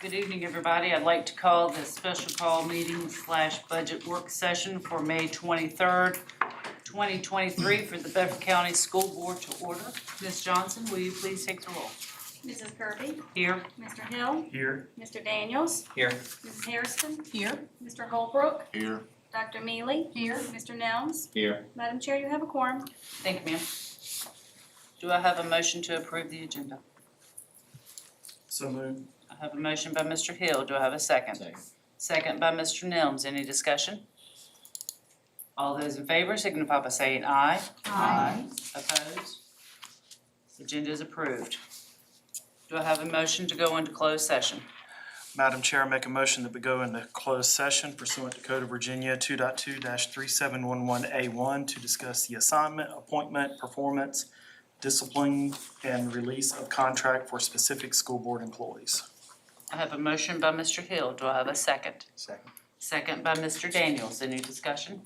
Good evening, everybody. I'd like to call this special call meeting / budget work session for May 23rd, 2023 for the Bedford County School Board to order. Ms. Johnson, will you please take the roll? Mrs. Kirby? Here. Mr. Hill? Here. Mr. Daniels? Here. Mrs. Harrison? Here. Mr. Holbrook? Here. Dr. Mealy? Here. Mr. Nelms? Here. Madam Chair, you have a quorum. Thank you, ma'am. Do I have a motion to approve the agenda? So moved. I have a motion by Mr. Hill. Do I have a second? Second by Mr. Nelms. Any discussion? All those in favor signify by saying aye. Aye. Opposed? Agenda is approved. Do I have a motion to go into closed session? Madam Chair, I make a motion that we go into closed session pursuant to Code of Virginia 2.2-3711A1 to discuss the assignment, appointment, performance, discipline, and release of contract for specific school board employees. I have a motion by Mr. Hill. Do I have a second? Second. Second by Mr. Daniels. Any discussion?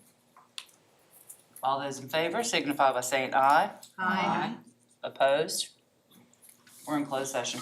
All those in favor signify by saying aye. Aye. Opposed? We're in closed session.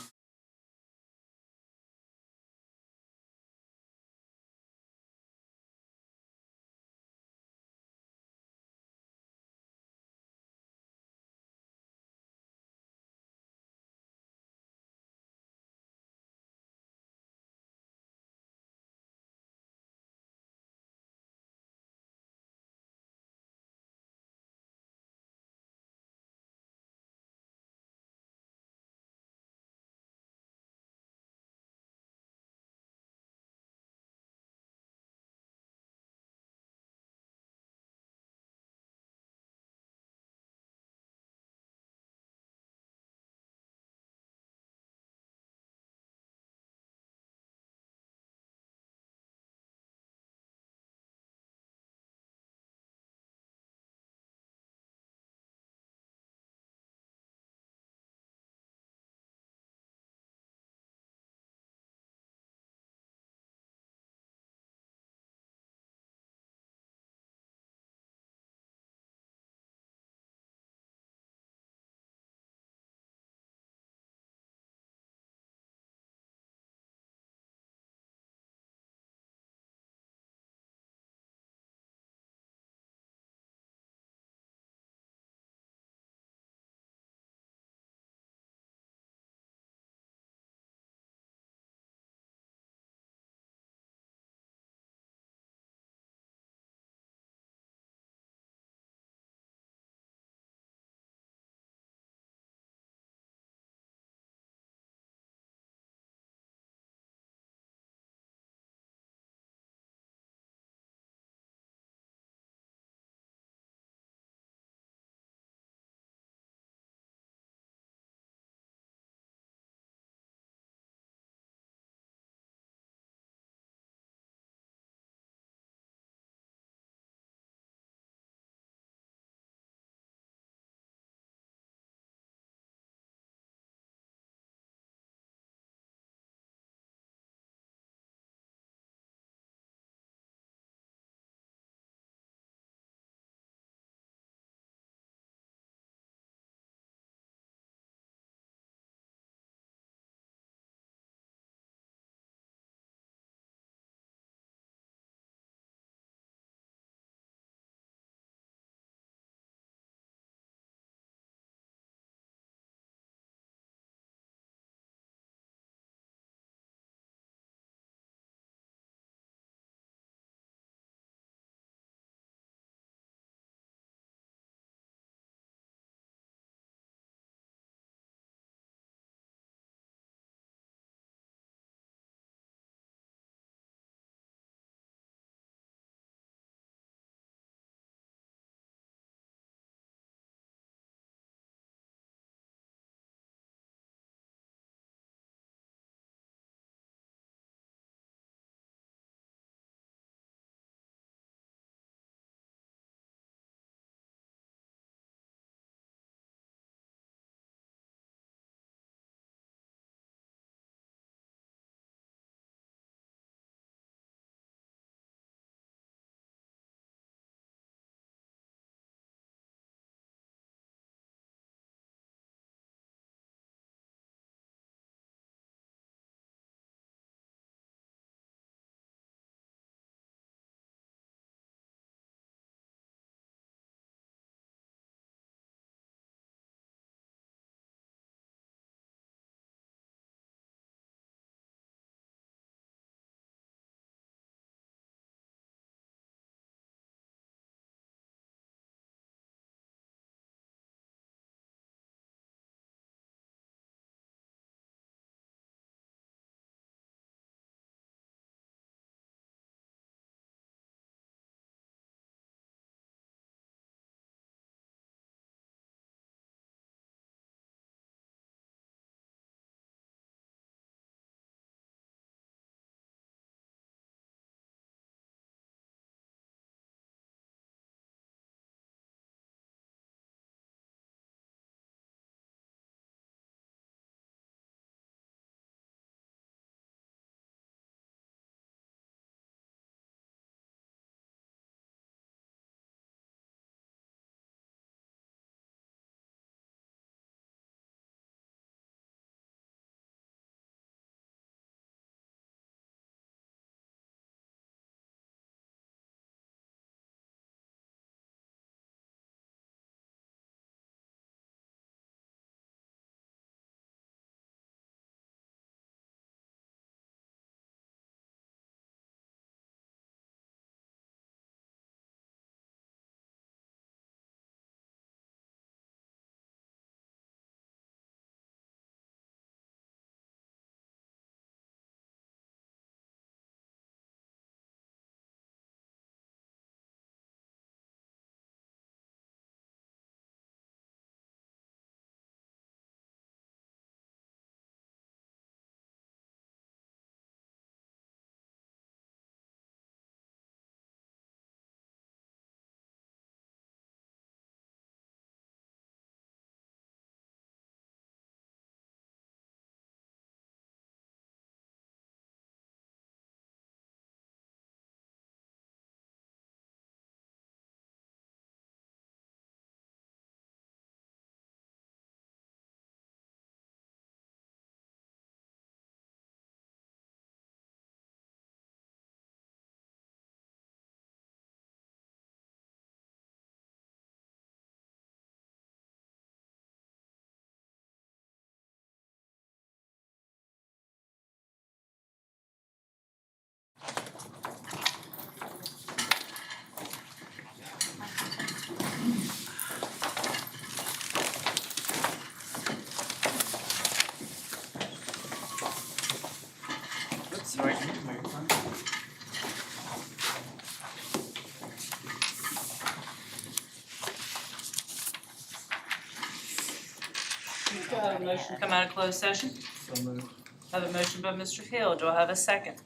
have a motion to come out of closed session? So moved. I have a motion by Mr. Hill. Do I have a second?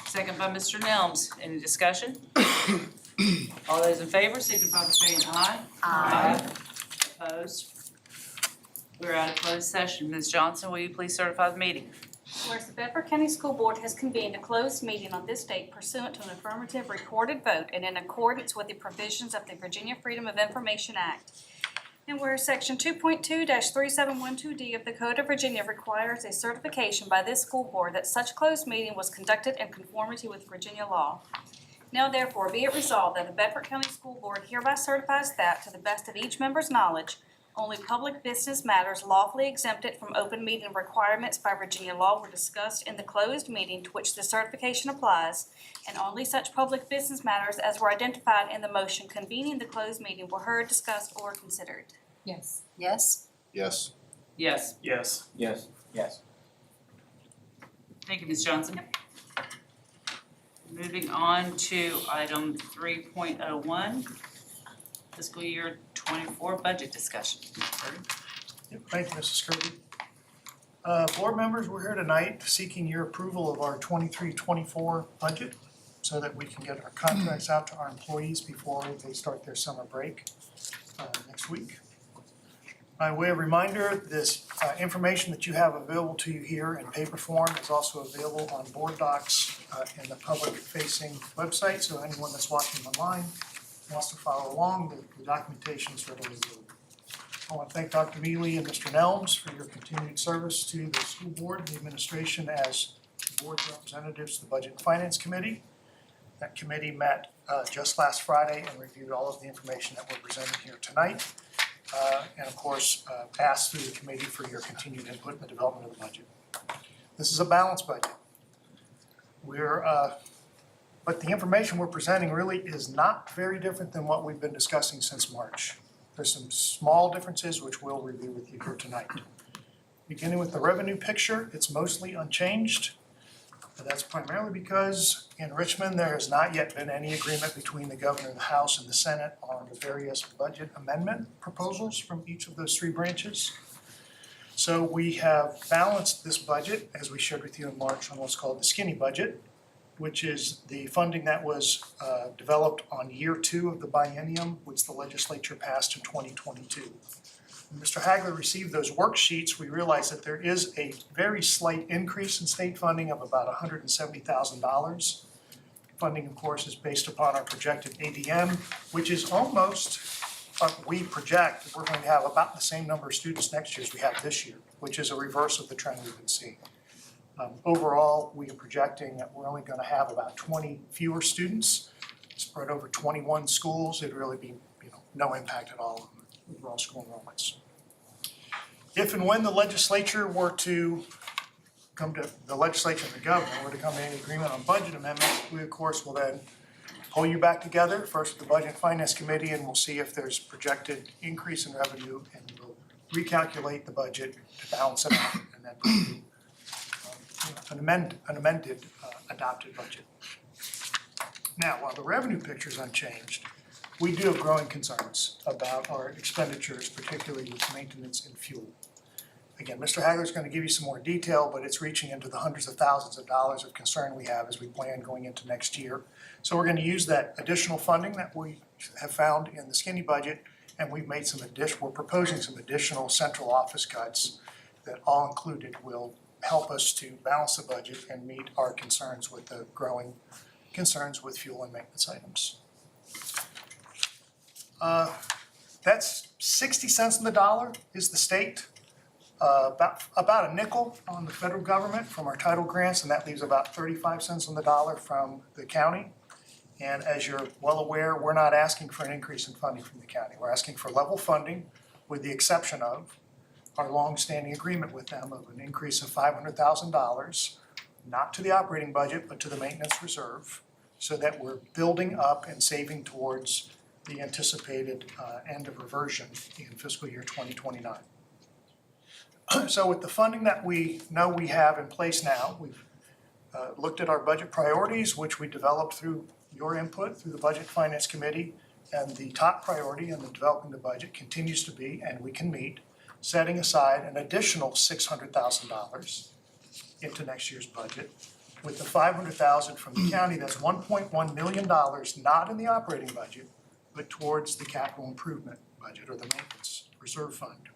Second by Mr. Nelms. Any discussion? All those in favor signify by saying aye. Aye. Opposed? We're out of closed session. Ms. Johnson, will you please certify the meeting? Whereas the Bedford County School Board has convened a closed meeting on this date pursuant to an affirmative recorded vote and in accordance with the provisions of the Virginia Freedom of Information Act. And where Section 2.2-3712D of the Code of Virginia requires a certification by this school board that such closed meeting was conducted in conformity with Virginia law. Now therefore be it resolved that the Bedford County School Board hereby certifies that, to the best of each member's knowledge, only public business matters lawfully exempted from open meeting requirements by Virginia law were discussed in the closed meeting to which the certification applies, and only such public business matters as were identified in the motion convening the closed meeting were heard, discussed, or considered. Yes. Yes. Yes. Yes. Yes. Yes. Yes. Thank you, Ms. Johnson. Moving on to item 3.01, fiscal year 24 budget discussion. Yep, thank you, Mrs. Kirby. Board members, we're here tonight seeking your approval of our 23-24 budget so that we can get our contracts out to our employees before they start their summer break next week. By way of reminder, this information that you have available to you here in paper form is also available on board docs in the public-facing website, so anyone that's watching online wants to follow along, the documentation is readily available. I want to thank Dr. Neely and Mr. Nelms for your continued service to the school board and the administration as board representatives to the Budget and Finance Committee. That committee met just last Friday and reviewed all of the information that we're presenting here tonight. And of course, passed through the committee for your continued input in the development of the budget. This is a balanced budget. But the information we're presenting really is not very different than what we've been discussing since March. There's some small differences which we'll review with you here tonight. Beginning with the revenue picture, it's mostly unchanged. But that's primarily because in Richmond, there has not yet been any agreement between the governor, the House, and the Senate on the various budget amendment proposals from each of those three branches. So we have balanced this budget, as we shared with you in March, on what's called the skinny budget, which is the funding that was developed on year 2 of the biennium, which the legislature passed in 2022. When Mr. Hagler received those worksheets, we realized that there is a very slight increase in state funding of about $170,000. Funding, of course, is based upon our projected ADM, which is almost, we project we're going to have about the same number of students next year as we have this year, which is a reverse of the trend we've been seeing. Overall, we are projecting that we're only going to have about 20 fewer students spread over 21 schools. It'd really be, no impact at all on overall school enrollments. If and when the legislature were to come to, the legislature and the governor were to come to any agreement on budget amendments, we of course will then pull you back together, first with the Budget and Finance Committee, and we'll see if there's projected increase in revenue, and we'll recalculate the budget to balance it out, and then do an amended adopted budget. Now, while the revenue picture is unchanged, we do have growing concerns about our expenditures, particularly with maintenance and fuel. Again, Mr. Hagler is going to give you some more detail, but it's reaching into the hundreds of thousands of dollars of concern we have as we plan going into next year. So we're going to use that additional funding that we have found in the skinny budget, and we've made we're proposing some additional central office cuts that all included will help us to balance the budget and meet our concerns with the growing concerns with fuel and maintenance items. That's 60 cents on the dollar is the state. About a nickel on the federal government from our title grants, and that leaves about 35 cents on the dollar from the county. And as you're well aware, we're not asking for an increase in funding from the county. We're asking for level funding, with the exception of our longstanding agreement with them of an increase of $500,000, not to the operating budget, but to the maintenance reserve, so that we're building up and saving towards the anticipated end of reversion in fiscal year 2029. So with the funding that we know we have in place now, we've looked at our budget priorities, which we developed through your input, through the Budget and Finance Committee, and the top priority in the developing the budget continues to be, and we can meet, setting aside an additional $600,000 into next year's budget. With the $500,000 from the county, that's $1.1 million, not in the operating budget, but towards the capital improvement budget or the maintenance reserve fund.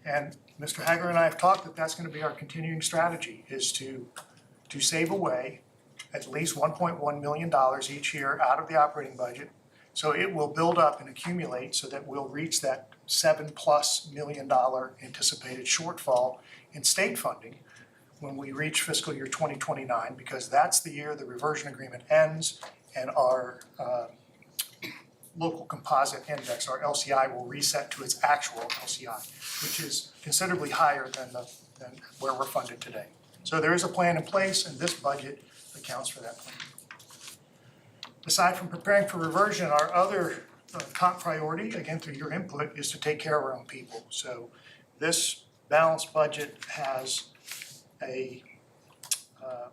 And Mr. Hager and I have talked that that's gonna be our continuing strategy, is to save away at least $1.1 million each year out of the operating budget. So it will build up and accumulate so that we'll reach that $7+ million anticipated shortfall in state funding when we reach fiscal year 2029, because that's the year the reversion agreement ends and our local composite index, our LCI, will reset to its actual LCI, which is considerably higher than where we're funded today. So there is a plan in place, and this budget accounts for that plan. Aside from preparing for reversion, our other top priority, again through your input, is to take care of our own people. So this balanced budget has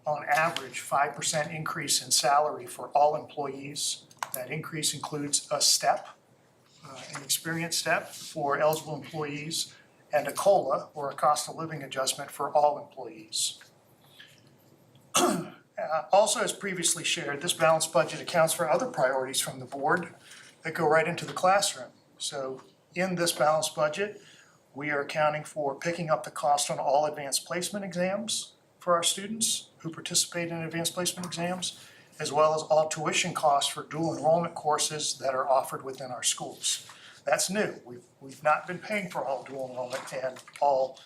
on average, 5% increase in salary for all employees. That increase includes a step, an experience step for eligible employees, and a COLA, or a cost of living adjustment, for all employees. Also, as previously shared, this balanced budget accounts for other priorities from the board that go right into the classroom. So in this balanced budget, we are accounting for picking up the cost on all advanced placement exams for our students who participate in advanced placement exams, as well as all tuition costs for dual enrollment courses that are offered within our schools. That's new. We've not been paying for all dual enrollment and all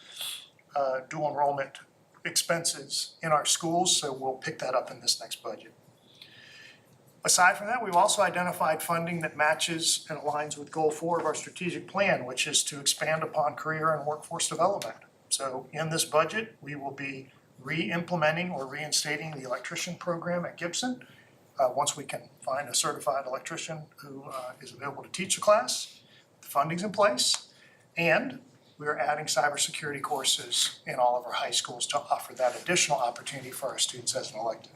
dual enrollment expenses in our schools, so we'll pick that up in this next budget. Aside from that, we've also identified funding that matches and aligns with goal 4 of our strategic plan, which is to expand upon career and workforce development. So in this budget, we will be re-implementing or reinstating the electrician program at Gibson once we can find a certified electrician who is available to teach the class. The funding's in place, and we are adding cybersecurity courses in all of our high schools to offer that additional opportunity for our students as an elective.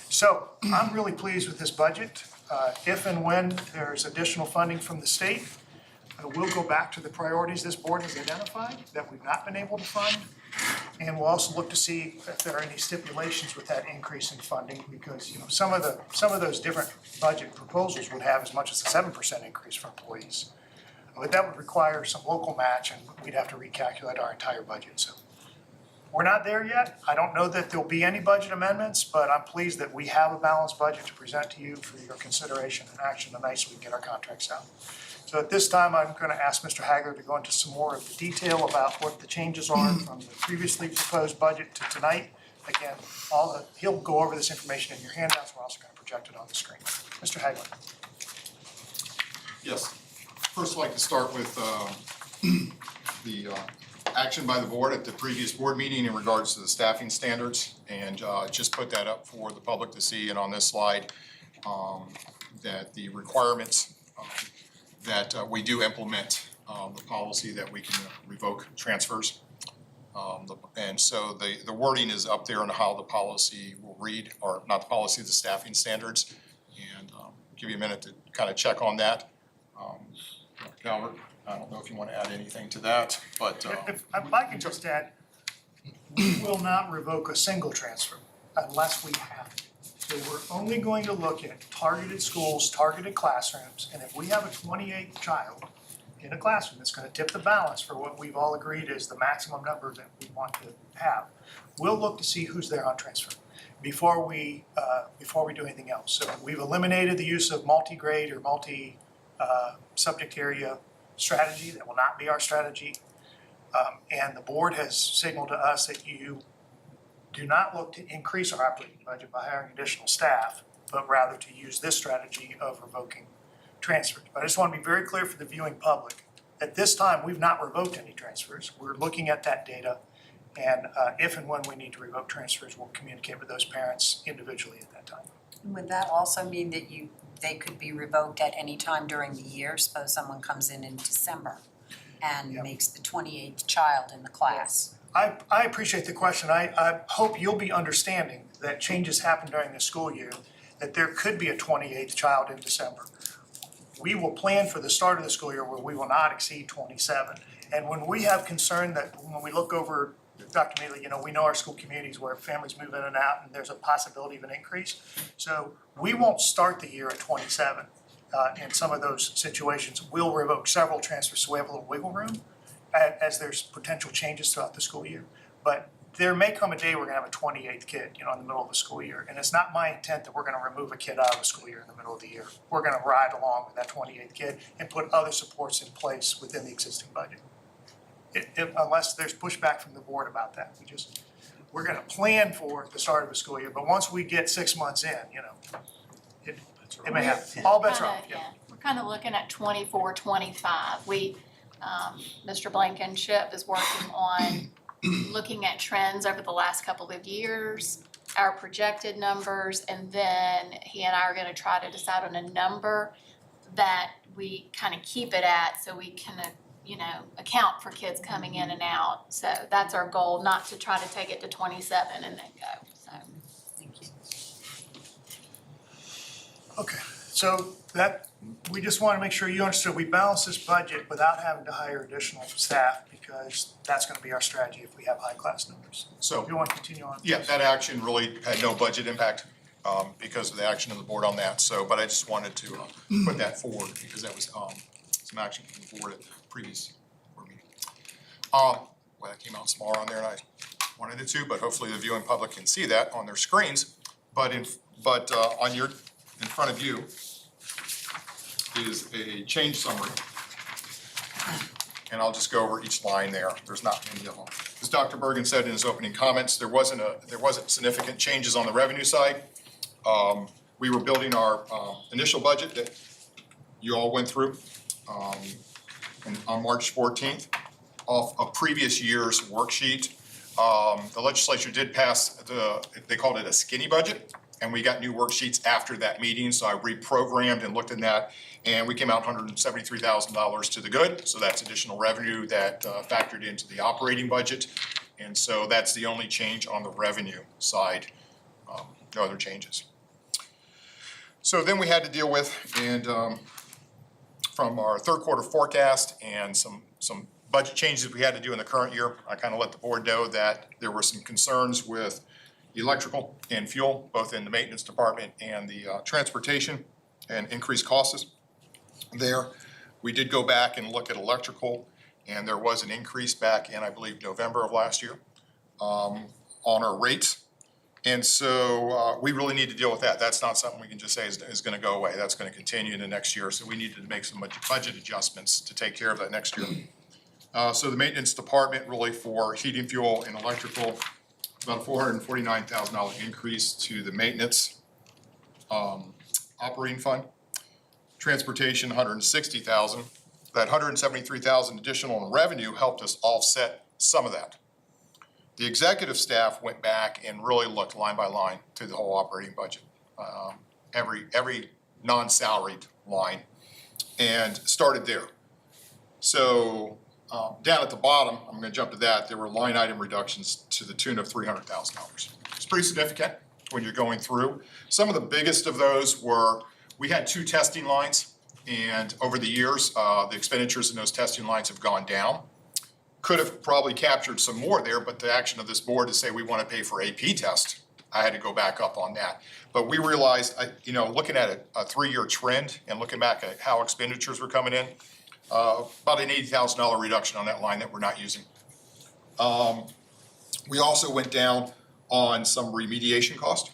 So I'm really pleased with this budget. If and when there's additional funding from the state, we'll go back to the priorities this board has identified that we've not been able to fund. And we'll also look to see if there are any stipulations with that increase in funding, because some of those different budget proposals would have as much as a 7% increase for employees. But that would require some local match, and we'd have to recalculate our entire budget. So we're not there yet. I don't know that there'll be any budget amendments, but I'm pleased that we have a balanced budget to present to you for your consideration and action tonight so we can get our contracts out. So at this time, I'm going to ask Mr. Hager to go into some more of the detail about what the changes are from the previously proposed budget to tonight. Again, he'll go over this information in your handouts. We're also going to project it on the screen. Mr. Hager. Yes. First, I'd like to start with the action by the board at the previous board meeting in regards to the staffing standards, and just put that up for the public to see. And on this slide, that the requirements that we do implement the policy that we can revoke transfers. And so the wording is up there on how the policy will read, or not the policy, the staffing standards. And give you a minute to kind of check on that. Albert, I don't know if you want to add anything to that, but If I can just add, we will not revoke a single transfer unless we have to. So we're only going to look at targeted schools, targeted classrooms, and if we have a 28th child in a classroom that's going to tip the balance for what we've all agreed is the maximum number that we want to have, we'll look to see who's there on transfer before we do anything else. So we've eliminated the use of multi-grade or multi-subject area strategy. That will not be our strategy. And the board has signaled to us that you do not look to increase our operating budget by hiring additional staff, but rather to use this strategy of revoking transfers. But I just want to be very clear for the viewing public. At this time, we've not revoked any transfers. We're looking at that data, and if and when we need to revoke transfers, we'll communicate with those parents individually at that time. Would that also mean that they could be revoked at any time during the year? Suppose someone comes in December and Yep. makes the 28th child in the class. I appreciate the question. I hope you'll be understanding that changes happen during the school year, that there could be a 28th child in December. We will plan for the start of the school year where we will not exceed 27. And when we have concern that, when we look over, Dr. Mealy, we know our school communities where families move in and out and there's a possibility of an increase. So we won't start the year at 27. In some of those situations, we'll revoke several transfers, so we have a little wiggle room as there's potential changes throughout the school year. But there may come a day we're gonna have a 28th kid, in the middle of the school year. And it's not my intent that we're gonna remove a kid out of the school year in the middle of the year. We're gonna ride along with that 28th kid and put other supports in place within the existing budget. Unless there's pushback from the board about that. We're gonna plan for the start of the school year, but once we get 6 months in, it may happen. All bets are off, yeah. We're kind of looking at 24, 25. Mr. Blankenship is working on looking at trends over the last couple of years, our projected numbers, and then he and I are gonna try to decide on a number that we kind of keep it at so we can, account for kids coming in and out. So that's our goal, not to try to take it to 27 and then go, so. Thank you. Okay, so we just wanna make sure you understood, we balance this budget without having to hire additional staff because that's gonna be our strategy if we have high class numbers. So, If you wanna continue on. yeah, that action really had no budget impact because of the action of the board on that. So, but I just wanted to put that forward because that was some action from the board at the previous board meeting. Well, that came out smaller on there and I wanted it to, but hopefully the viewing public can see that on their screens. But in front of you is a change summary. And I'll just go over each line there. There's not many of them. As Dr. Bergen said in his opening comments, there wasn't significant changes on the revenue side. We were building our initial budget that you all went through on March 14th off a previous year's worksheet. The legislature did pass they called it a skinny budget, and we got new worksheets after that meeting, so I reprogrammed and looked at that, and we came out $173,000 to the good, so that's additional revenue that factored into the operating budget, and so that's the only change on the revenue side, no other changes. So then we had to deal with, and from our third quarter forecast and some budget changes we had to do in the current year, I kind of let the board know that there were some concerns with electrical and fuel, both in the maintenance department and the transportation, and increased costs there. We did go back and look at electrical, and there was an increase back in, I believe, November of last year on our rates. And so we really need to deal with that. That's not something we can just say is gonna go away. That's gonna continue into next year. So we needed to make some budget adjustments to take care of that next year. So the maintenance department really for heating, fuel, and electrical, about a $449,000 increase to the maintenance operating fund. Transportation, $160,000. That $173,000 additional in revenue helped us offset some of that. The executive staff went back and really looked line by line through the whole operating budget, every non-salaried line, and started there. So down at the bottom, I'm gonna jump to that, there were line item reductions to the tune of $300,000. It's pretty significant when you're going through. Some of the biggest of those were, we had 2 testing lines, and over the years, the expenditures in those testing lines have gone down. Could have probably captured some more there, but the action of this board to say we want to pay for AP test, I had to go back up on that. But we realized, looking at a 3-year trend and looking back at how expenditures were coming in, about an $80,000 reduction on that line that we're not using. We also went down on some remediation cost.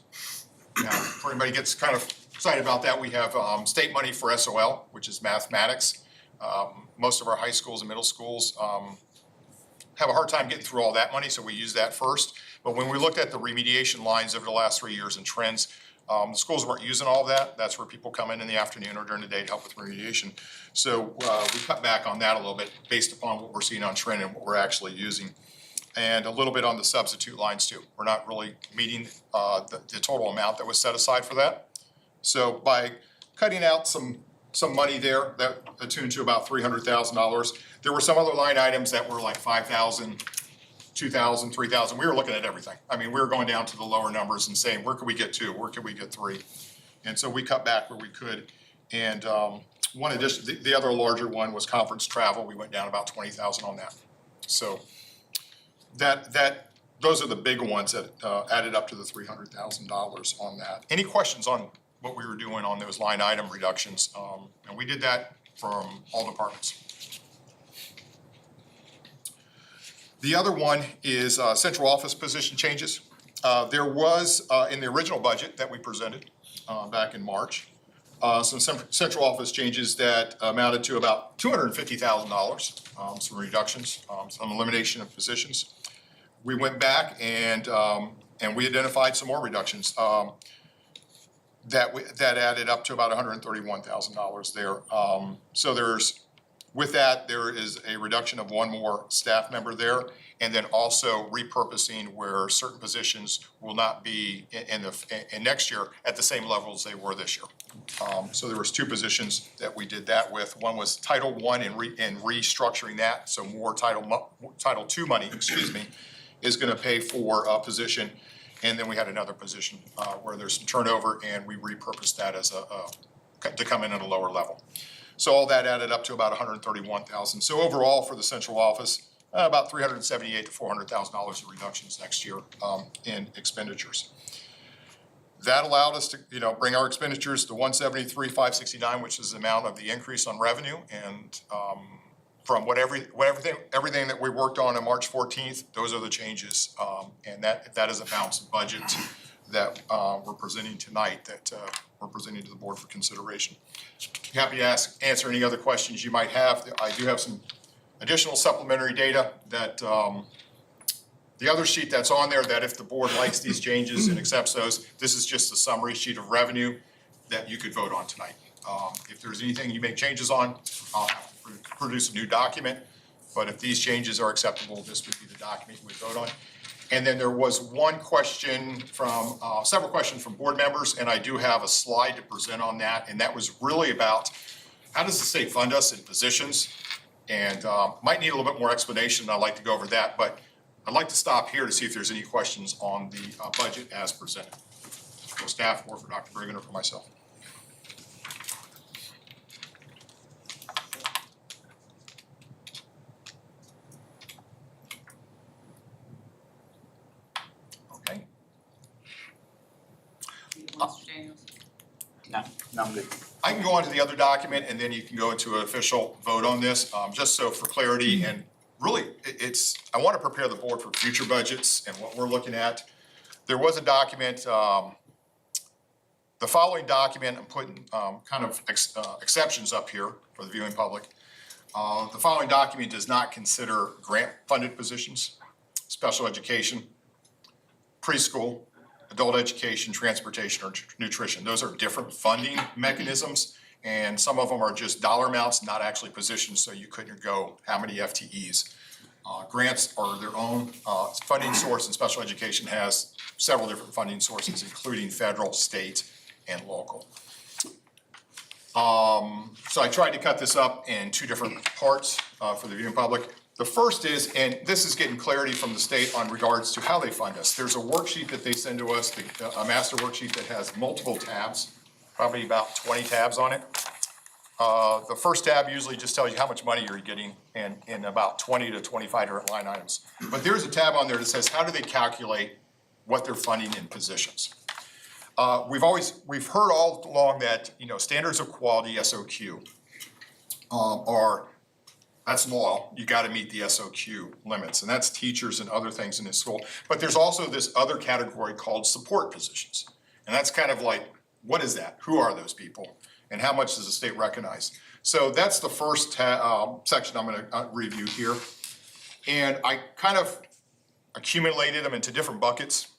Now, before anybody gets kind of excited about that, we have state money for SOL, which is mathematics. Most of our high schools and middle schools have a hard time getting through all that money, so we use that first. But when we looked at the remediation lines over the last 3 years and trends, the schools weren't using all of that. That's where people come in the afternoon or during the day to help with remediation. So we cut back on that a little bit based upon what we're seeing on trend and what we're actually using. And a little bit on the substitute lines too. We're not really meeting the total amount that was set aside for that. So by cutting out some money there, that attuned to about $300,000. There were some other line items that were like $5,000, $2,000, $3,000. We were looking at everything. I mean, we were going down to the lower numbers and saying, where could we get 2? Where could we get 3? And so we cut back where we could. And One addition, the other larger one was conference travel. We went down about 20,000 on that. So those are the big ones that added up to the $300,000 on that. Any questions on what we were doing on those line item reductions? And we did that from all departments. The other one is central office position changes. There was, in the original budget that we presented back in March, some central office changes that amounted to about $250,000, some reductions, some elimination of positions. We went back and we identified some more reductions that added up to about $131,000 there. So with that, there is a reduction of one more staff member there, and then also repurposing where certain positions will not be in next year at the same levels they were this year. So there was two positions that we did that with. One was Title I and restructuring that, so more Title II money, is gonna pay for a position. And then we had another position where there's some turnover, and we repurposed that as to come in at a lower level. So all that added up to about $131,000. So overall for the central office, about $378,000 to $400,000 in reductions next year in expenditures. That allowed us to, bring our expenditures to $173,569, which is the amount of the increase on revenue. And from everything that we worked on March 14th, those are the changes. And that is a balanced budget that we're presenting tonight, that we're presenting to the board for consideration. Happy to answer any other questions you might have. I do have some additional supplementary data that the other sheet that's on there, that if the board likes these changes and accepts those, this is just a summary sheet of revenue that you could vote on tonight. If there's anything you make changes on, I'll have to produce a new document. But if these changes are acceptable, this would be the document we vote on. And then there was one question from, several questions from board members, and I do have a slide to present on that. And that was really about, how does the state fund us in positions? And might need a little bit more explanation, and I'd like to go over that. But I'd like to stop here to see if there's any questions on the budget as presented. For staff, or for Dr. Brigham, or for myself. Okay. Mr. Daniels? No, I'm good. I can go on to the other document, and then you can go into an official vote on this, just so for clarity. And really, I want to prepare the board for future budgets and what we're looking at. There was a document, the following document, I'm putting kind of exceptions up here for the viewing public. The following document does not consider grant-funded positions, special education, preschool, adult education, transportation, or nutrition. Those are different funding mechanisms, and some of them are just dollar amounts, not actually positions, so you couldn't go how many FTEs. Grants are their own funding source, and special education has several different funding sources, including federal, state, and local. So I tried to cut this up in two different parts for the viewing public. The first is, and this is getting clarity from the state on regards to how they fund us. There's a worksheet that they send to us, a master worksheet that has multiple tabs, probably about 20 tabs on it. The first tab usually just tells you how much money you're getting in about 20 to 25 different line items. But there's a tab on there that says, how do they calculate what they're funding in positions? We've heard all along that, standards of quality, SOQ, that's law. You gotta meet the SOQ limits, and that's teachers and other things in the school. But there's also this other category called support positions. And that's kind of like, what is that? Who are those people? And how much does the state recognize? So that's the first section I'm gonna review here. And I kind of accumulated them into different buckets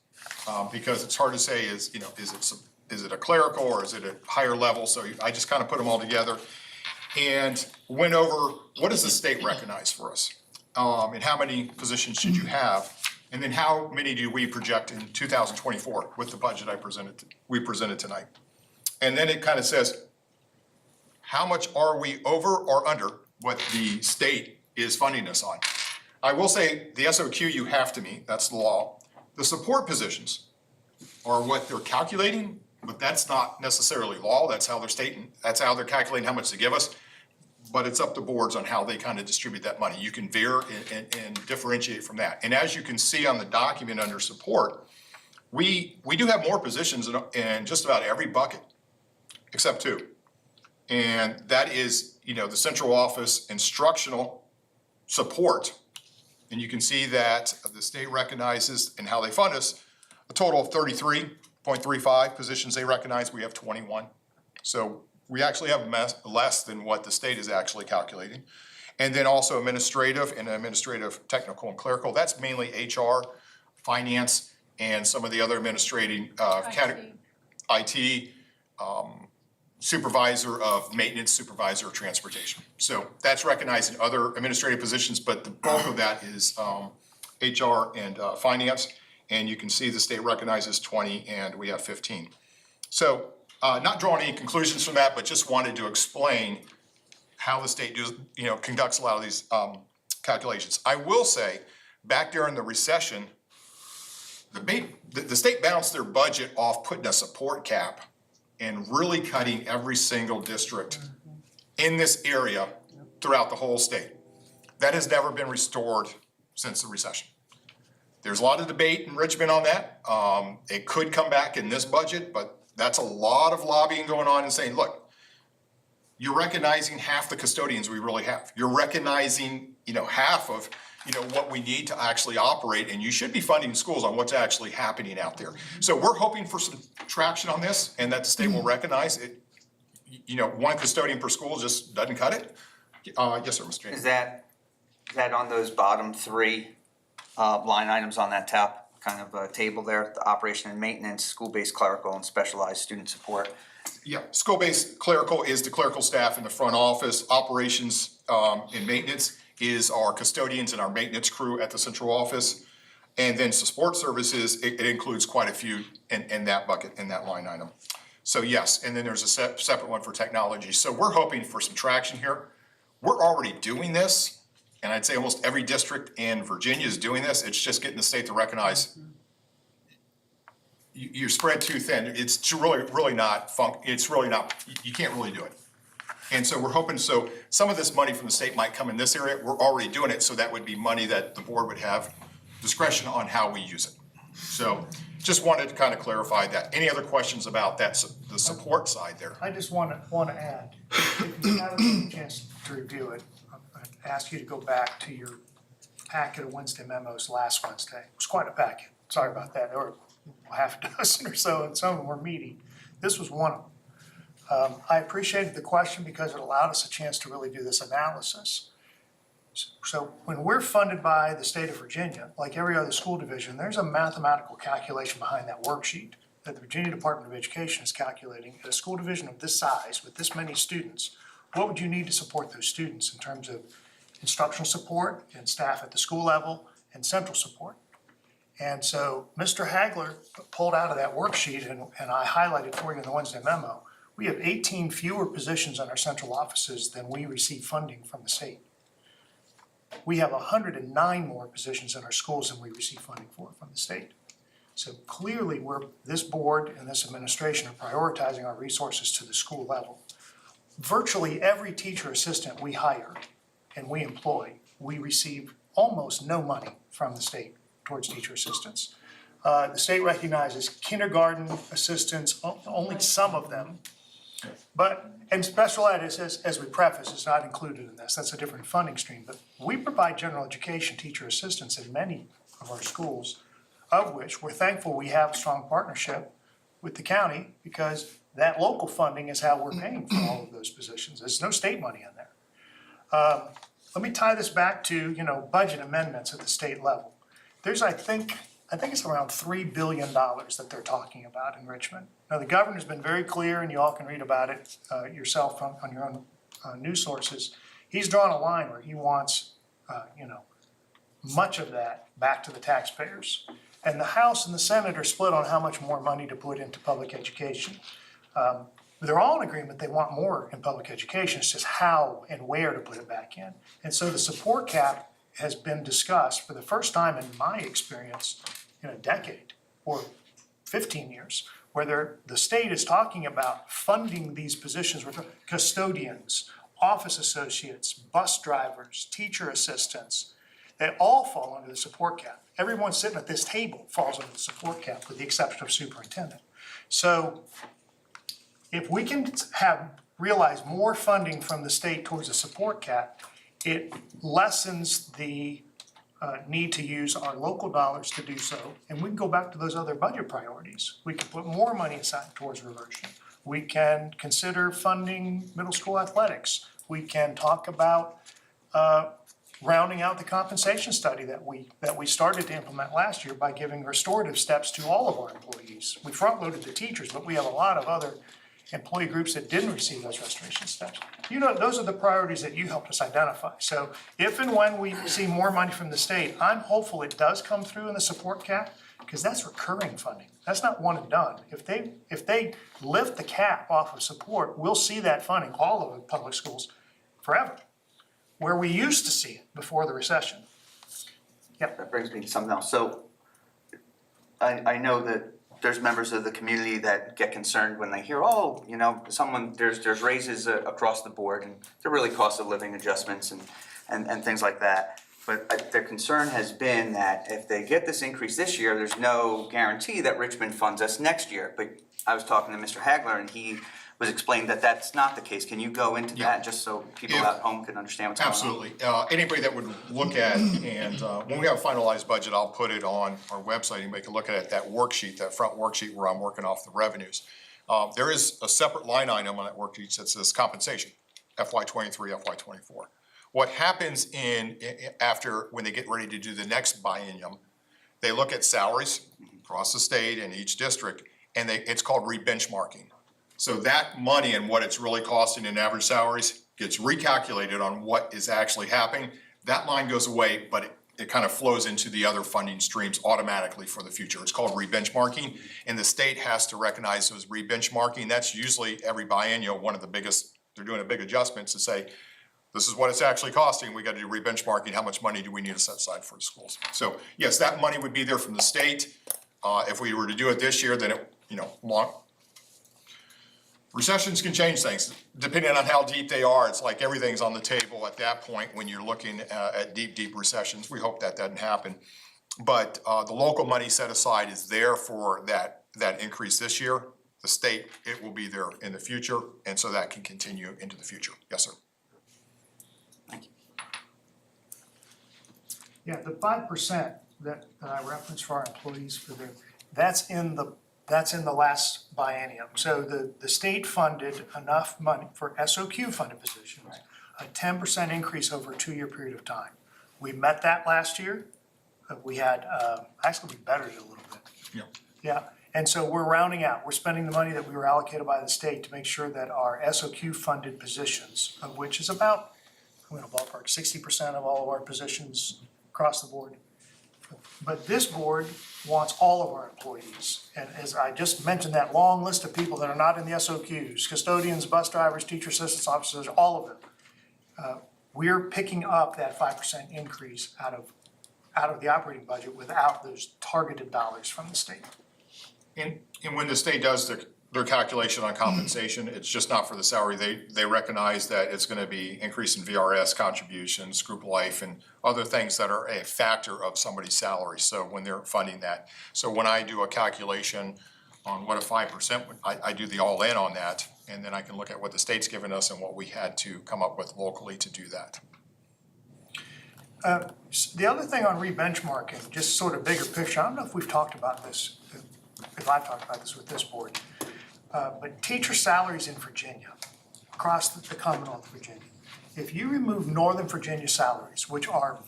because it's hard to say is it a clerical or is it a higher level? So I just kind of put them all together and went over, what does the state recognize for us? And how many positions should you have? And then how many do we project in 2024 with the budget we presented tonight? And then it kind of says, how much are we over or under what the state is funding us on? I will say the SOQ you have to meet, that's the law. The support positions are what they're calculating But that's not necessarily law, that's how they're stating, that's how they're calculating how much they give us. But it's up to boards on how they kind of distribute that money. You can veer and differentiate from that. And as you can see on the document under support, we do have more positions in just about every bucket, except two. And that is, the central office instructional support. And you can see that the state recognizes and how they fund us, a total of 33.35 positions they recognize, we have 21. So we actually have less than what the state is actually calculating. And then also administrative and administrative, technical and clerical, that's mainly HR, finance, and some of the other administrating, IT, supervisor of maintenance, supervisor of transportation. So that's recognized in other administrative positions, but the bulk of that is HR and finance. And you can see the state recognizes 20 and we have 15. So not drawing any conclusions from that, but just wanted to explain how the state conducts a lot of these calculations. I will say, back during the recession, the state bounced their budget off putting a support cap and really cutting every single district in this area throughout the whole state. That has never been restored since the recession. There's a lot of debate in Richmond on that. It could come back in this budget, but that's a lot of lobbying going on and saying, look, you're recognizing half the custodians we really have. You're recognizing, half of, what we need to actually operate, and you should be funding schools on what's actually happening out there. So we're hoping for some traction on this and that the state will recognize it. One custodian per school just doesn't cut it. Yes, sir, Mr. James. Is that on those bottom three line items on that top kind of table there? The operation and maintenance, school-based clerical, and specialized student support. Yeah, school-based clerical is the clerical staff in the front office. Operations and maintenance is our custodians and our maintenance crew at the central office. And then support services, it includes quite a few in that bucket, in that line item. So yes, and then there's a separate one for technology. So we're hoping for some traction here. We're already doing this, and I'd say almost every district in Virginia is doing this. It's just getting the state to recognize you're spread too thin. It's really not it's really not, you can't really do it. And so we're hoping, so some of this money from the state might come in this area. We're already doing it, so that would be money that the board would have discretion on how we use it. So just wanted to kind of clarify that. Any other questions about that, the support side there? I just want to add, if you haven't had a chance to review it, I'd ask you to go back to your packet of Wednesday memos last Wednesday. It was quite a packet. Sorry about that. There were half a dozen or so, and some of them were meaty. This was one of them. I appreciated the question because it allowed us a chance to really do this analysis. So when we're funded by the state of Virginia, like every other school division, there's a mathematical calculation behind that worksheet that the Virginia Department of Education is calculating. At a school division of this size, with this many students, what would you need to support those students in terms of instructional support and staff at the school level and central support? And so Mr. Hagler pulled out of that worksheet, and I highlighted for you in the Wednesday memo, we have 18 fewer positions in our central offices than we receive funding from the state. We have 109 more positions in our schools than we receive funding for from the state. So clearly, this board and this administration are prioritizing our resources to the school level. Virtually every teacher assistant we hire and we employ, we receive almost no money from the state towards teacher assistants. The state recognizes kindergarten assistants, only some of them. And special ed, as we preface, is not included in this. That's a different funding stream. But we provide general education teacher assistants in many of our schools, of which we're thankful we have a strong partnership with the county because that local funding is how we're paying for all of those positions. There's no state money in there. Let me tie this back to, budget amendments at the state level. There's, I think it's around $3 billion that they're talking about in Richmond. Now, the governor's been very clear, and you all can read about it yourself on your own news sources. He's drawn a line where he wants, much of that back to the taxpayers. And the House and the Senate are split on how much more money to put into public education. They're all in agreement they want more in public education. It's just how and where to put it back in. And so the support cap has been discussed for the first time in my experience in a decade or 15 years, where the state is talking about funding these positions, custodians, office associates, bus drivers, teacher assistants, they all fall under the support cap. Everyone sitting at this table falls under the support cap with the exception of superintendent. So if we can realize more funding from the state towards the support cap, it lessens the need to use our local dollars to do so, and we can go back to those other budget priorities. We can put more money aside towards reversion. We can consider funding middle school athletics. We can talk about rounding out the compensation study that we started to implement last year by giving restorative steps to all of our employees. We front-loaded the teachers, but we have a lot of other employee groups that didn't receive those restoration steps. You know, those are the priorities that you helped us identify. So if and when we see more money from the state, I'm hopeful it does come through in the support cap, because that's recurring funding. That's not one and done. If they lift the cap off of support, we'll see that funding, all of the public schools, forever, where we used to see it before the recession. That brings me to something else. So I know that there's members of the community that get concerned when they hear, oh, you know, there's raises across the board, and there are really cost of living adjustments and things like that. But their concern has been that if they get this increase this year, there's no guarantee that Richmond funds us next year. But I was talking to Mr. Hagler, and he was explaining that that's not the case. Can you go into that just so people at home can understand what's going on? Absolutely. Anybody that would look at, and when we have a finalized budget, I'll put it on our website. Anybody can look at it, that worksheet, that front worksheet where I'm working off the revenues. There is a separate line item on that worksheet that says compensation, FY23, FY24. What happens after when they get ready to do the next biennium, they look at salaries across the state and each district, and it's called re-benchmarking. So that money and what it's really costing in average salaries gets recalculated on what is actually happening. That line goes away, but it kind of flows into the other funding streams automatically for the future. It's called re-benchmarking, and the state has to recognize those re-benchmarking. That's usually every biennial, one of the biggest, they're doing a big adjustment to say, this is what it's actually costing, we gotta do re-benchmarking, how much money do we need to set aside for the schools? So yes, that money would be there from the state. If we were to do it this year, then recessions can change things, depending on how deep they are. It's like everything's on the table at that point when you're looking at deep recessions. We hope that doesn't happen. But the local money set aside is there for that increase this year. The state, it will be there in the future, and so that can continue into the future. Yes, sir. Thank you. Yeah, the 5% that I referenced for our employees that's in the last biennium. So the state funded enough money for SOQ funded positions, a 10% increase over a 2-year period of time. We met that last year. We had, actually we bettered it a little bit. Yeah. Yeah, and so we're rounding out. We're spending the money that we were allocated by the state to make sure that our SOQ funded positions, of which is about, I'm gonna ballpark 60% of all of our positions across the board. But this board wants all of our employees. And as I just mentioned, that long list of people that are not in the SOQs, custodians, bus drivers, teacher assistants, officers, all of them. We're picking up that 5% increase out of the operating budget without those targeted dollars from the state. And when the state does their calculation on compensation, it's just not for the salary. They recognize that it's gonna be increase in VRS contributions, group life, and other things that are a factor of somebody's salary. So when they're funding that. So when I do a calculation on what a 5%, I do the all in on that, and then I can look at what the state's given us and what we had to come up with locally to do that. The other thing on re-benchmarking, just sort of bigger picture, I don't know if we've talked about this, if I've talked about this with this board. But teacher salaries in Virginia, across the Commonwealth of Virginia, if you remove Northern Virginia salaries, which are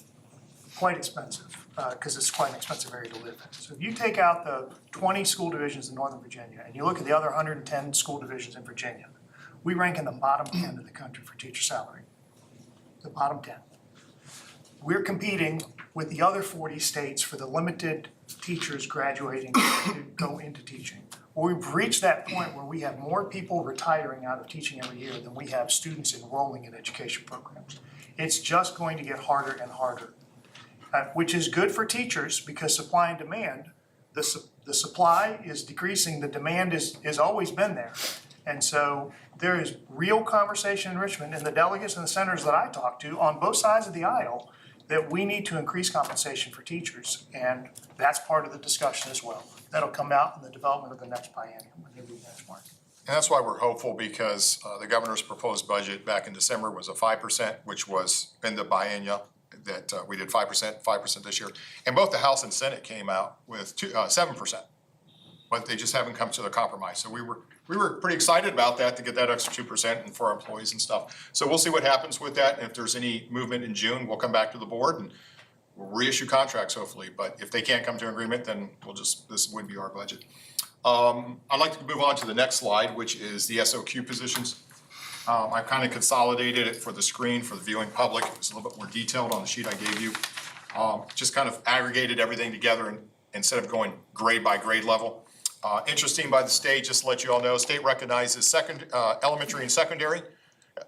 quite expensive, because it's quite an expensive area to live in. So if you take out the 20 school divisions in Northern Virginia and you look at the other 110 school divisions in Virginia, we rank in the bottom 10 of the country for teacher salary, the bottom 10. We're competing with the other 40 states for the limited teachers graduating to go into teaching. We've reached that point where we have more people retiring out of teaching every year than we have students enrolling in education programs. It's just going to get harder and harder, which is good for teachers because supply and demand, The supply is decreasing, the demand is always been there. And so there is real conversation in Richmond, and the delegates and the senators that I talk to on both sides of the aisle, that we need to increase compensation for teachers, and that's part of the discussion as well. That'll come out in the development of the next biennium when they benchmark. And that's why we're hopeful, because the governor's proposed budget back in December was a 5%, which was in the biennium that we did 5% this year. And both the House and Senate came out with 7%, but they just haven't come to the compromise. So we were pretty excited about that, to get that extra 2% and for our employees and stuff. So we'll see what happens with that. And if there's any movement in June, we'll come back to the board and we'll reissue contracts hopefully. But if they can't come to an agreement, then this would be our budget. I'd like to move on to the next slide, which is the SOQ positions. I've kind of consolidated it for the screen for the viewing public. It's a little bit more detailed on the sheet I gave you. Just kind of aggregated everything together and instead of going grade by grade level. Interesting by the state, just to let you all know, state recognizes elementary and secondary.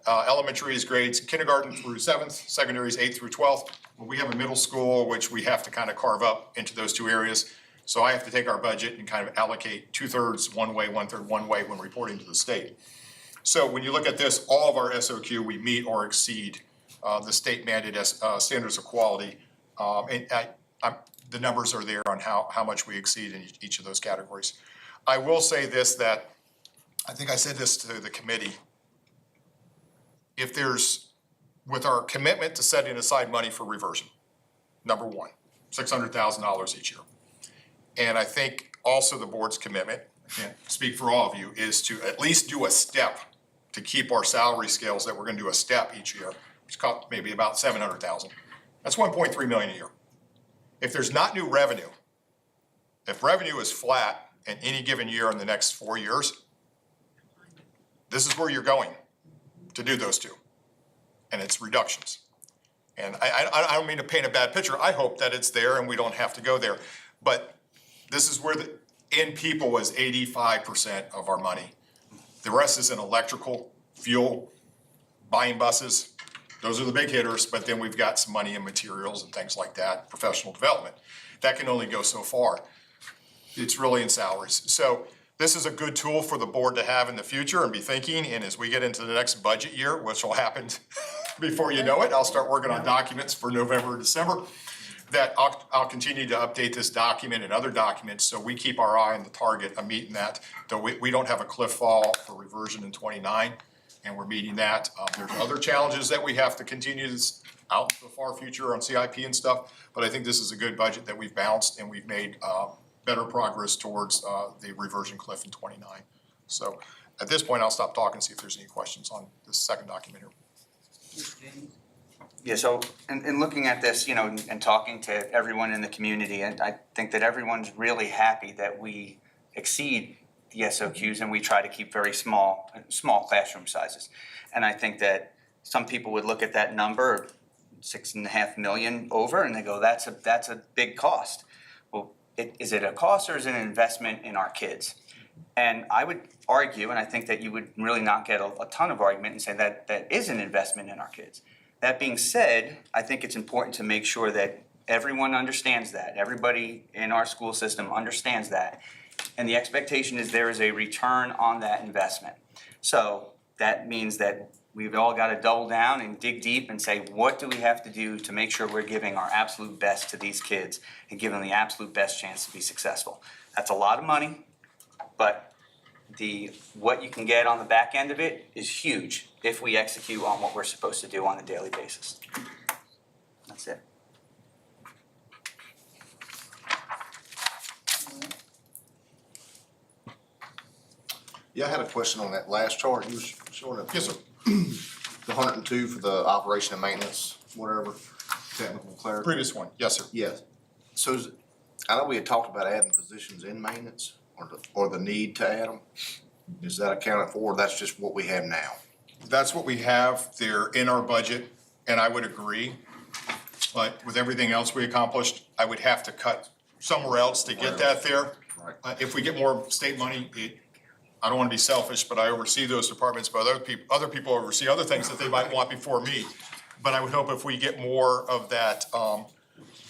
Elementary is grades kindergarten through 7th, secondary is 8th through 12th. Well, we have a middle school, which we have to kind of carve up into those two areas. So I have to take our budget and kind of allocate 2/3 one way, 1/3 one way when reporting to the state. So when you look at this, all of our SOQ, we meet or exceed the state mandated standards of quality. The numbers are there on how much we exceed in each of those categories. I will say this, that I think I said this to the committee. If there's, with our commitment to setting aside money for reversion, number one, $600,000 each year. And I think also the board's commitment, I can't speak for all of you, is to at least do a step to keep our salary scales, that we're gonna do a step each year, which costs maybe about $700,000. That's $1.3 million a year. If there's not new revenue, if revenue is flat in any given year in the next 4 years, this is where you're going to do those two, and it's reductions. And I don't mean to paint a bad picture. I hope that it's there and we don't have to go there. But this is where the in people is 85% of our money. The rest is in electrical, fuel, buying buses. Those are the big hitters, but then we've got some money in materials and things like that, professional development. That can only go so far. It's really in salaries. So this is a good tool for the board to have in the future and be thinking, and as we get into the next budget year, which will happen before you know it, I'll start working on documents for November, December, that I'll continue to update this document and other documents so we keep our eye on the target of meeting that, though we don't have a cliff fall for reversion in 29, and we're meeting that. There's other challenges that we have to continue this out into the far future on CIP and stuff, but I think this is a good budget that we've balanced and we've made better progress towards the reversion cliff in 29. So at this point, I'll stop talking and see if there's any questions on this second document here. Yeah, so in looking at this, you know, and talking to everyone in the community, and I think that everyone's really happy that we exceed the SOQs and we try to keep very small classroom sizes. And I think that some people would look at that number, 6.5 million over, and they go, that's a big cost. Well, is it a cost or is it an investment in our kids? And I would argue, and I think that you would really not get a ton of argument and say that that is an investment in our kids. That being said, I think it's important to make sure that everyone understands that, everybody in our school system understands that. And the expectation is there is a return on that investment. So that means that we've all got to double down and dig deep and say, what do we have to do to make sure we're giving our absolute best to these kids and give them the absolute best chance to be successful? That's a lot of money, but what you can get on the back end of it is huge if we execute on what we're supposed to do on a daily basis. That's it. Yeah, I had a question on that last chart. You was showing up. Yes, sir. The 102 for the operation and maintenance, whatever, technical clerical. Previous one, yes, sir. Yes. So I know we had talked about adding positions in maintenance or the need to add them. Is that accounted for, or that's just what we have now? That's what we have. They're in our budget, and I would agree. But with everything else we accomplished, I would have to cut somewhere else to get that there. Right. If we get more state money, I don't want to be selfish, but I oversee those departments, but other people oversee other things that they might want before me. But I would hope if we get more of that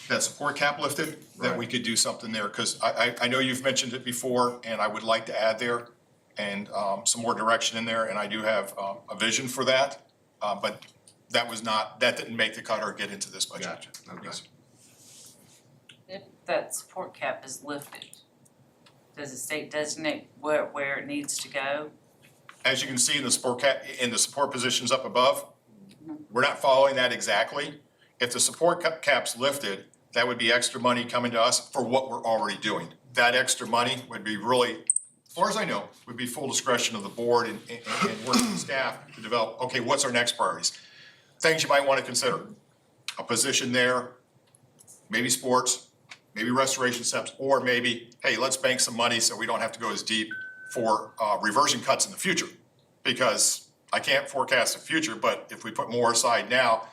that support cap lifted, that we could do something there, because I know you've mentioned it before, and I would like to add there and some more direction in there, and I do have a vision for that, but that didn't make the cut or get into this budget. Gotcha, okay. Yes. If that support cap is lifted, does the state designate where it needs to go? As you can see in the support positions up above, we're not following that exactly. If the support cap's lifted, that would be extra money coming to us for what we're already doing. That extra money would be really, as far as I know, would be full discretion of the board and working staff to develop, okay, what's our next priorities? Things you might want to consider. A position there, maybe sports, maybe restoration steps, or maybe, hey, let's bank some money so we don't have to go as deep for reversion cuts in the future. Because I can't forecast the future, but if we put more aside now,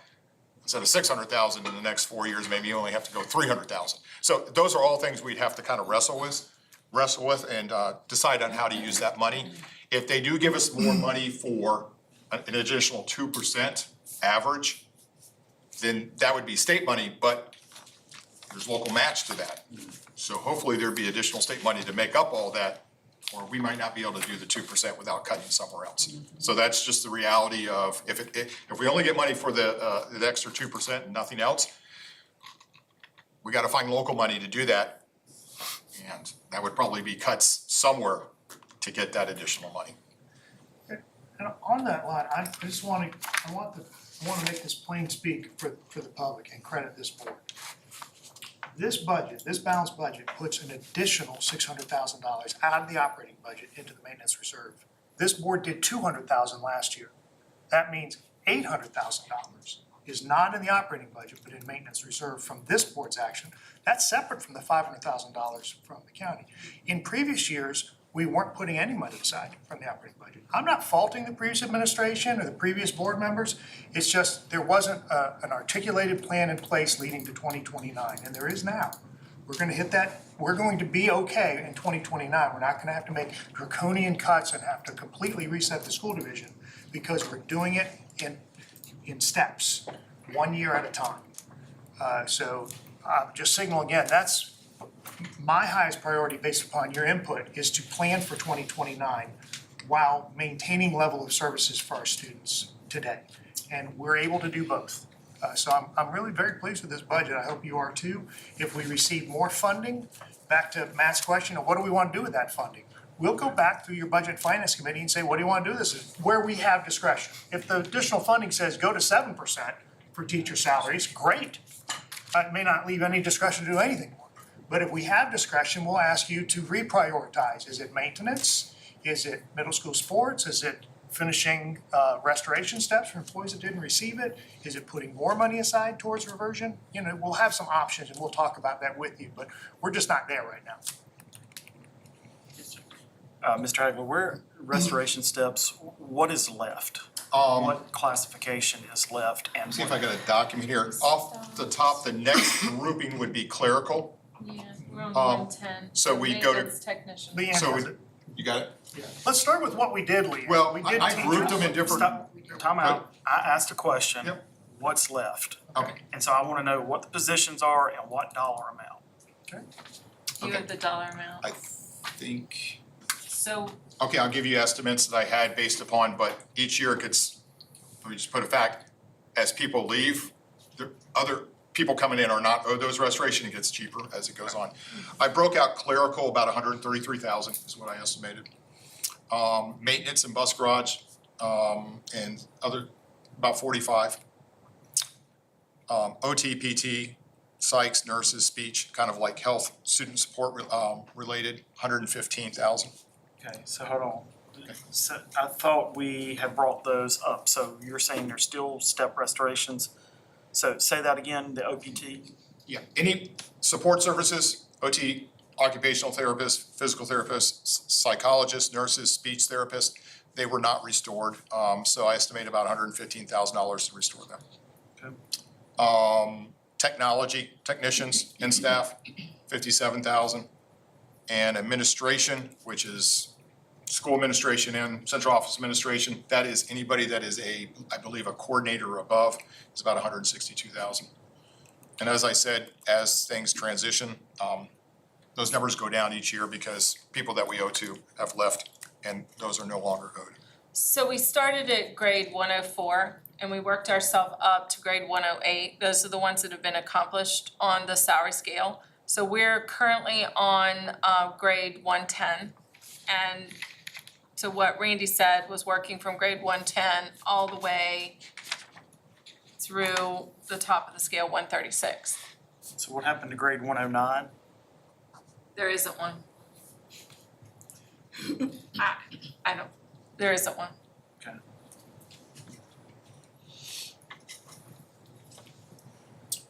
instead of 600,000 in the next 4 years, maybe you only have to go 300,000. So those are all things we'd have to kind of wrestle with and decide on how to use that money. If they do give us more money for an additional 2% average, then that would be state money, but there's local match to that. So hopefully there'd be additional state money to make up all that, or we might not be able to do the 2% without cutting somewhere else. So that's just the reality of, if we only get money for the extra 2% and nothing else, we gotta find local money to do that. And that would probably be cuts somewhere to get that additional money. And on that line, I want to make this plain speak for the public and credit this board. This budget, this balanced budget puts an additional $600,000 out of the operating budget into the maintenance reserve. This board did $200,000 last year. That means $800,000 is not in the operating budget, but in maintenance reserve from this board's action. That's separate from the $500,000 from the county. In previous years, we weren't putting any money aside from the operating budget. I'm not faulting the previous administration or the previous board members. It's just there wasn't an articulated plan in place leading to 2029, and there is now. We're gonna hit that, we're going to be okay in 2029. We're not gonna have to make draconian cuts and have to completely reset the school division because we're doing it in steps, 1 year at a time. So just signal again, that's my highest priority based upon your input is to plan for 2029 while maintaining level of services for our students today. And we're able to do both. So I'm really very pleased with this budget. I hope you are too. If we receive more funding, back to Matt's question of what do we want to do with that funding? We'll go back through your budget and finance committee and say, what do you want to do? This is where we have discretion. If the additional funding says go to 7% for teacher salaries, great. It may not leave any discretion to do anything more. But if we have discretion, we'll ask you to reprioritize. Is it maintenance? Is it middle school sports? Is it finishing restoration steps for employees that didn't receive it? Is it putting more money aside towards reversion? You know, we'll have some options and we'll talk about that with you, but we're just not there right now. Mr. Hagler, where restoration steps, what is left? What classification is left? And See if I got a document here. Off the top, the next grouping would be clerical. Yeah, we're on 110. so we go to- Maintenance technician. Leanne So has we- it. You got it? Let's start with what we did, Leanne. Well, We did I grouped them in teachers. different. Stop, time out. I asked a question. Yep. What's left? Okay. And so I want to know what the positions are and what dollar amount. You Okay. have the dollar amount. I think, So okay, I'll give you estimates that I had based upon, but each year it gets, let me just put a fact, as people leave, the other people coming in are not owed those restoration, it gets cheaper as it goes on. I broke out clerical, about 133,000 is what I estimated. Maintenance and bus garage, and other, about 45. OT, PT, psychs, nurses, speech, kind of like health, student support, related, 115,000. Okay, so hold on. So I thought we had brought those up. So you're saying there's still step restorations? So say that again, the OPT? Yeah, any support services, OT, occupational therapists, physical therapists, psychologists, nurses, speech therapists, they were not restored. So I estimate about $115,000 to restore them. Okay. Technology, technicians and staff, 57,000. And administration, which is school administration and central office administration, that is anybody that is I believe a coordinator or above, is about 162,000. And as I said, as things transition, those numbers go down each year because people that we owe to have left and those are no longer owed. So we started at grade 104 and we worked ourselves up to grade 108. Those are the ones that have been accomplished on the salary scale. So we're currently on grade 110. And to what Randy said, was working from grade 110 all the way through the top of the scale, 136. So what happened to grade 109? There isn't one. I don't, there isn't one. Okay.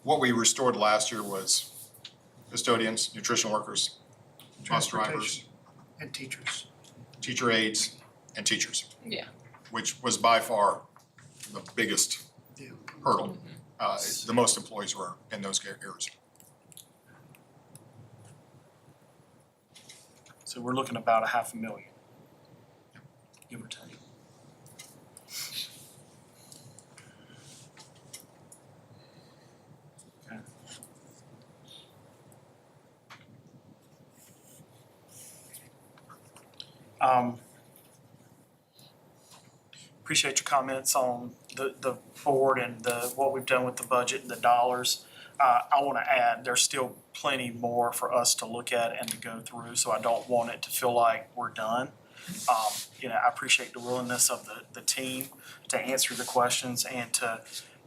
What we restored last year was custodians, nutrition workers, bus drivers, Transportation and teachers. teacher aides, and teachers. Yeah. Which was by far the biggest Yeah. hurdle. The most employees were in those areas. So we're looking about $500,000, give or take. Okay. Appreciate your comments on the board and what we've done with the budget and the dollars. I wanna add, there's still plenty more for us to look at and to go through, so I don't want it to feel like we're done. I appreciate the willingness of the team to answer the questions and to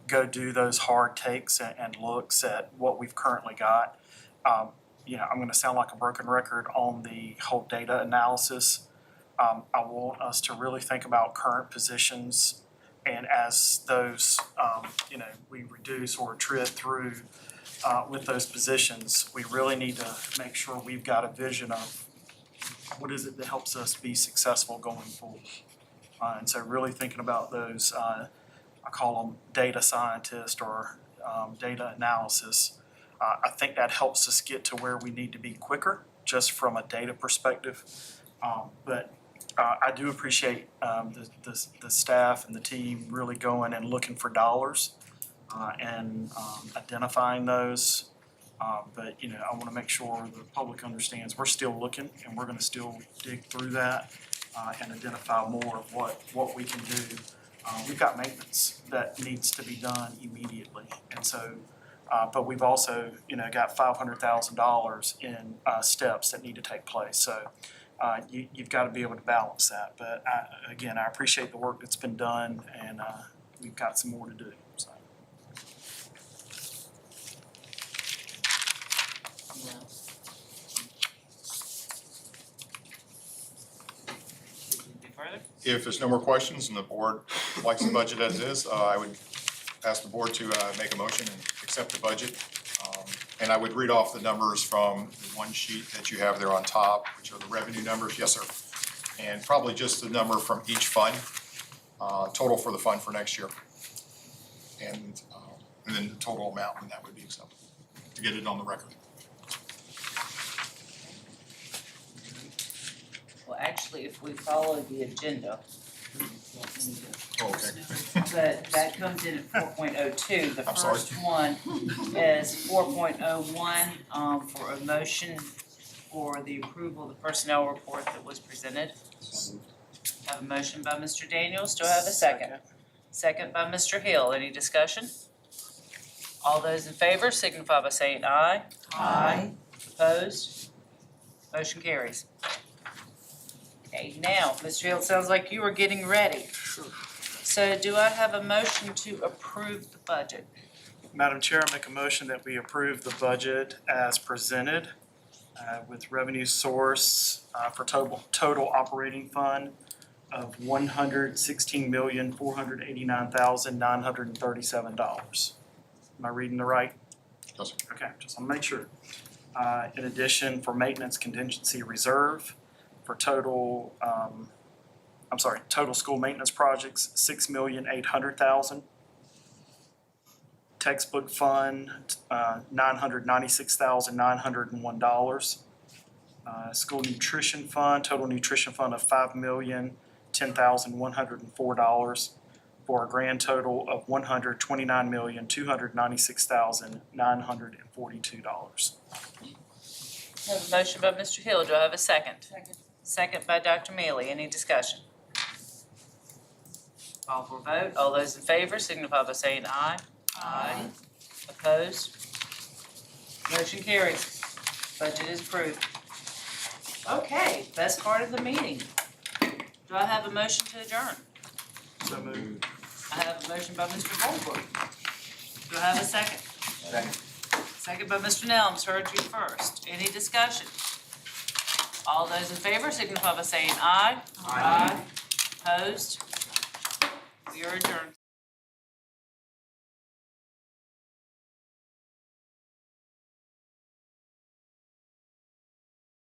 go do those hard takes and looks at what we've currently got. I'm gonna sound like a broken record on the whole data analysis. I want us to really think about current positions, and as those, we reduce or tread through with those positions, we really need to make sure we've got a vision of what is it that helps us be successful going forward. And so really thinking about those, I call them data scientists or data analysis. I think that helps us get to where we need to be quicker, just from a data perspective. But I do appreciate the staff and the team really going and looking for dollars and identifying those. But I want to make sure the public understands we're still looking and we're going to still dig through that and identify more of what we can do. We've got maintenance that needs to be done immediately, and so. But we've also, got $500,000 in steps that need to take place. So you've got to be able to balance that. But I appreciate the work that's been done, and we've got some more to do. So. Anything further? If there's no more questions and the board likes the budget as is, I would ask the board to make a motion and accept the budget. And I would read off the numbers from the one sheet that you have there on top, which are the revenue numbers. Yes, sir. And probably just the number from each fund, total for the fund for next year. And then the total amount when that would be accepted, to get it on the record. Well, actually, if we follow the agenda, Oh, okay. but that comes in at 4.02. The I'm sorry. first one is 4.01 for a motion for the approval of the personnel report that was presented. Have a motion by Mr. Daniels. Do I have a second? Second by Mr. Hill. Any discussion? All those in favor signify by saying aye. Aye. Opposed? Motion carries. Okay, now, Mr. Hill, it sounds like you were getting ready. So do I have a motion to approve the budget? Madam Chair, I make a motion that we approve the budget as presented with revenue source for total operating fund of $116,489,937. Am I reading the right? Yes, sir. Okay, just want to make sure. In addition, for maintenance contingency reserve for total school maintenance projects, $6,800,000. Textbook fund, $996,901. School nutrition fund, total nutrition fund of $5,010,104 for for a grand total of $129,296,942. I have a motion by Mr. Hill. Do I have a second? Second by Dr. Mealy. Any discussion? Call for a vote. All those in favor signify by saying aye. Aye. Opposed? Motion carries. Budget is approved. Okay, best part of the meeting. Do I have a motion to adjourn? So moved. I have a motion by Mr. Goldberg. Do I have a second? Second. Second by Mr. Nelms, heard you first. Any discussion? All those in favor signify by saying aye. Aye. Opposed? We are adjourned.